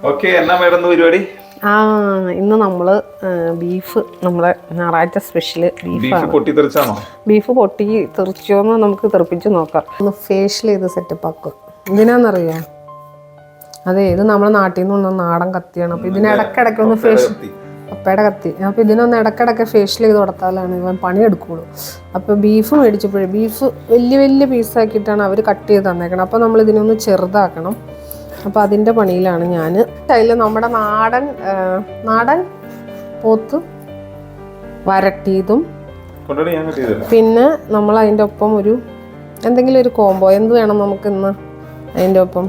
Okay, എന്നാ madam പരിപാടി? ഇന്ന് നമ്മള് ബീഫ്, നമ്മളെ ഞായറാഴ്ച സ്പെഷ്യല് ബീഫാണ്. ബീഫ് പൊട്ടി തെറിച്ചോന്ന് നമുക്ക് തെറിപ്പിച്ച് നോക്കാം. ഒന്ന് ഫേഷ്യൽ ചെയ്ത് സെറ്റപ്പ് ആക്കുക. എന്തിനാന്നറിയാം? അതെ, ഇത് നമ്മുടെ നാട്ടിൽ നിന്ന് കൊണ്ടുവന്ന നാടൻ കത്തിയാണ്. അപ്പോൾ ഇതിന് ഇടയ്ക്കിടയ്ക്ക് ഒന്ന് പപ്പയുടെ കത്തി. അപ്പോൾ ഇതിനൊന്ന് ഇടയ്ക്കിടയ്ക്ക് ഫേഷ്യൽ ചെയ്ത് കൊടുത്താലാണ് ഇവൻ പണിയെടുക്കുകയുള്ളൂ. അപ്പോൾ ബീഫ് മേടിച്ചപ്പോഴേ ബീഫ് വലിയ വലിയ പീസാക്കിയിട്ടാണ് അവർ കട്ട് ചെയ്ത് തന്നേക്കണം. അപ്പോൾ നമ്മൾ ഇതിനൊന്ന് ചെറുതാക്കണം. അപ്പോൾ അതിൻ്റെ പണിയിലാണ് ഞാൻ. അതിൽ നമ്മുടെ നാടൻ പോത്ത് വരട്ടിയതും പിന്നെ നമ്മൾ അതിൻ്റെ ഒപ്പം ഒരു എന്തെങ്കിലും ഒരു കോംബോ എന്ത് വേണം നമുക്ക് ഇന്ന് അതിൻ്റെ ഒപ്പം?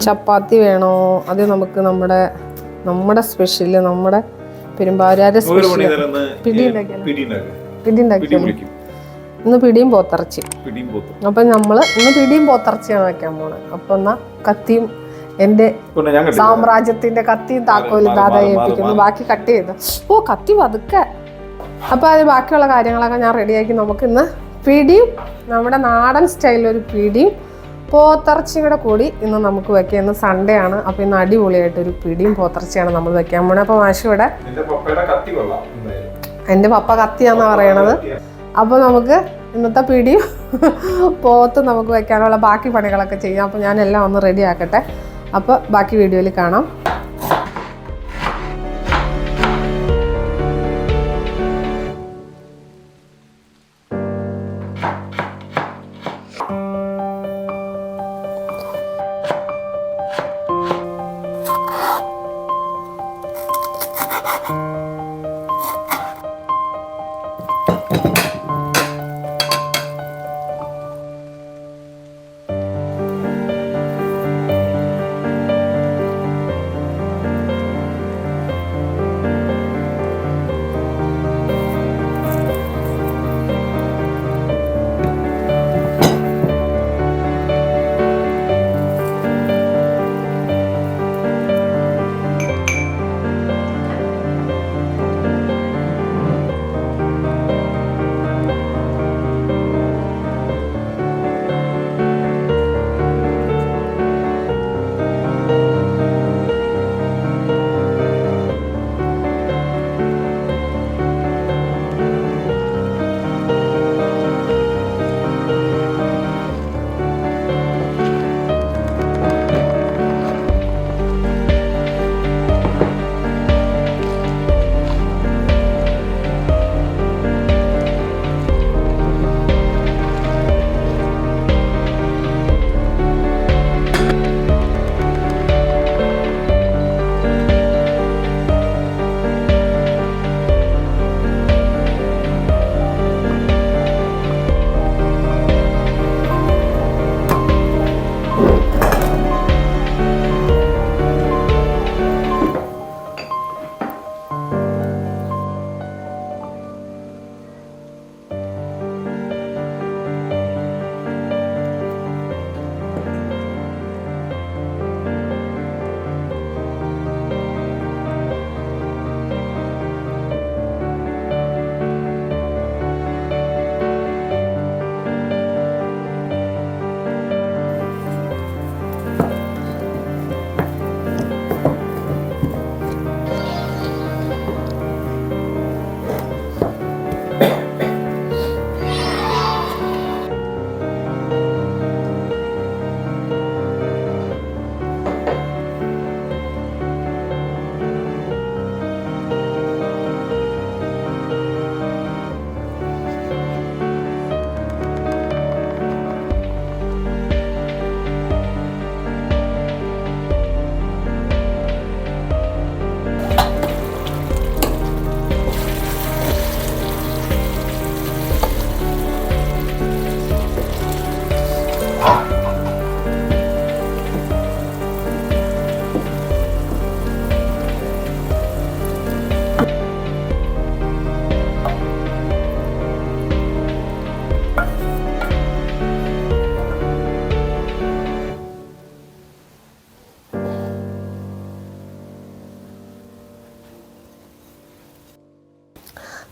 ചപ്പാത്തി വേണോ? അത് നമുക്ക് നമ്മുടെ സ്പെഷ്യല്, നമ്മുടെ പെരുമ്പാവൂരുടെ സ്പെഷ്യൽ പിടി ഉണ്ടാക്കിയാലോ? ഇന്ന് പിടിയും പോത്തിറച്ചി. അപ്പം നമ്മൾ ഇന്ന് പിടിയും പോത്തിറച്ചിയാണ് വെക്കാൻ പോണത്. അപ്പം എന്നാ കത്തിയും എൻ്റെ സാമ്രാജ്യത്തിന്റെ കത്തിയും താക്കോലും ദാദാ ഏൽപ്പിക്കുന്നു. ബാക്കി കട്ട് ചെയ്തു. കത്തി പതുക്കെ. അപ്പം അത് ബാക്കിയുള്ള കാര്യങ്ങളൊക്കെ ഞാൻ റെഡിയാക്കി. നമുക്ക് ഇന്ന് പിടിയും നമ്മുടെ നാടൻ സ്റ്റൈലൊരു പിടിയും പോത്തിറച്ചിയും കൂടെ കൂടി ഇന്ന് നമുക്ക് വെക്കാം. ഇന്ന് സൺഡേ ആണ്. അപ്പം ഇന്ന് അടിപൊളിയായിട്ടൊരു പിടിയും പോത്തിറച്ചിയാണ് നമ്മൾ വെക്കാൻ പോണത്. അപ്പം മാഷ് ഇവിടെ എൻ്റെ പപ്പ കത്തിയാന്നാ പറയണത്. അപ്പോൾ നമുക്ക് ഇന്നത്തെ പിടിയും പോത്ത് നമുക്ക് വെക്കാനുള്ള ബാക്കി പണികളൊക്കെ ചെയ്യാം. അപ്പോൾ ഞാൻ എല്ലാം ഒന്ന് റെഡി ആക്കട്ടെ. അപ്പോൾ ബാക്കി വീഡിയോയിൽ കാണാം.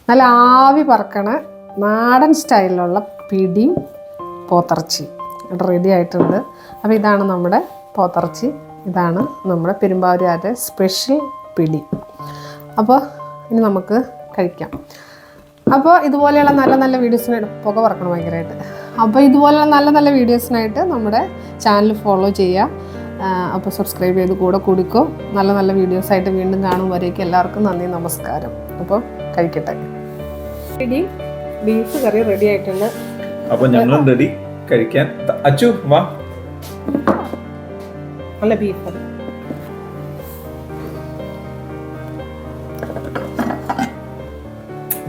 നല്ല ആവി പറക്കണ നാടൻ സ്റ്റൈലിലുള്ള പിടിയും പോത്തിറച്ചി റെഡി ആയിട്ടുണ്ട്. അപ്പോൾ ഇതാണ് നമ്മുടെ പോത്തിറച്ചി. ഇതാണ് നമ്മുടെ പെരുമ്പാവൂരുകാരുടെ സ്പെഷ്യൽ പിടി. അപ്പോൾ ഇനി നമുക്ക് കഴിക്കാം. അപ്പോൾ ഇതുപോലെയുള്ള നല്ല നല്ല വീഡിയോസിനായിട്ട് പുക പറക്കണം ഭയങ്കരമായിട്ട്. അപ്പോൾ ഇതുപോലെയുള്ള നല്ല നല്ല വീഡിയോസിനായിട്ട് നമ്മുടെ ചാനൽ ഫോളോ ചെയ്യുക. അപ്പോൾ സബ്സ്ക്രൈബ് ചെയ്ത് കൂടെ കൊടുക്കും. നല്ല നല്ല വീഡിയോസായിട്ട് വീണ്ടും കാണുമ്പോഴേക്കും എല്ലാവർക്കും നന്ദി, നമസ്കാരം. അപ്പോൾ കഴിക്കട്ടെ. ബീഫ് കറി റെഡി ആയിട്ടുണ്ട്. അപ്പോൾ ഞങ്ങളും റെഡി കഴിക്കാൻ. അച്ചു വാ. നല്ല ബീഫ്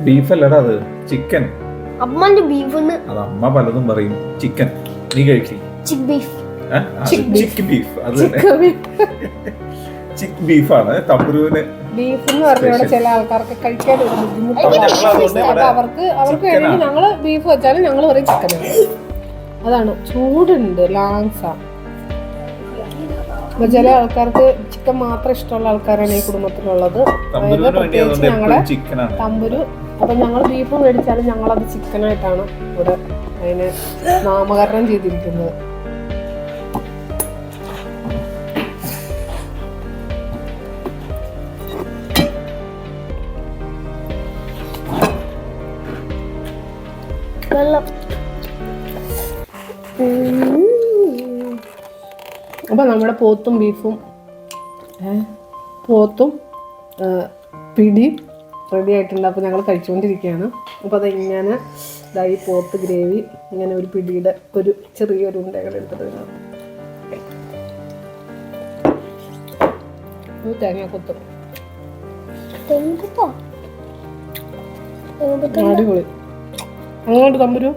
ബീഫല്ലടാ, അത് ചിക്കൻ. അമ്മന്റെ ബീഫ്. അത് അമ്മ പലതും പറയും. ചിക്കൻ നീ കഴിക്കി. ചിക്ക് ബീഫ്. ചിക്ക് ബീഫ്. അത് ചിക്ക് ബീഫാണ് തമ്പുരുവിന്. ബീഫ് എന്ന് പറഞ്ഞാൽ ചില ആൾക്കാർക്ക് കഴിക്കാൻ ഒരു ബുദ്ധിമുട്ടാണ്. അവർക്ക് വേണമെങ്കിൽ ഞങ്ങള് ബീഫ് വെച്ചാലും ഞങ്ങൾ പറയും ചിക്കനാണ്. അതാണ് ചൂടുണ്ട് ലാങ്സ. ചില ആൾക്കാർക്ക് ചിക്കൻ മാത്രം ഇഷ്ടമുള്ള ആൾക്കാരാണ് ഈ കുടുംബത്തിലുള്ളത്. അതായത് പ്രത്യേകിച്ച് ഞങ്ങളെ തമ്പുരു. അപ്പൊ ഞങ്ങൾ ബീഫ് മേടിച്ചാലും ഞങ്ങളത് ചിക്കനായിട്ടാണ് ഇവിടെ അതിനെ നാമകരണം ചെയ്തിരിക്കുന്നത്. അപ്പൊ നമ്മുടെ പോത്തും ബീഫും പിടി റെഡി ആയിട്ടുണ്ട്. അപ്പോൾ ഞങ്ങൾ കഴിച്ചുകൊണ്ടിരിക്കുകയാണ്. അപ്പോൾ അതിങ്ങനെ ഈ പോത്ത് ഗ്രേവി ഇങ്ങനെ ഒരു പിടിയുടെ ഒരു ചെറിയൊരു ഉണ്ടകൾ എടുത്തിട്ട് തേങ്ങ കൊത്തും. അടിപൊളി. അങ്ങോട്ട് തമ്പുരു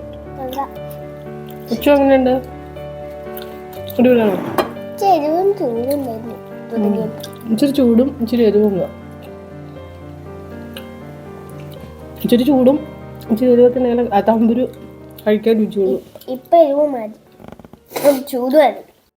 ഉച്ച എങ്ങനെയുണ്ട്? അടിപൊളിയാണോ? ഇച്ചിരി ചൂടും ഇച്ചിരി എരിവും. ഇച്ചിരി ചൂടും ഇച്ചിരി എരിവത്തിനേലെ തമ്പുരു കഴിക്കാൻ രുചിയുള്ളൂ. ഇപ്പൊ എരിവ് മതി, ചൂട് മതി.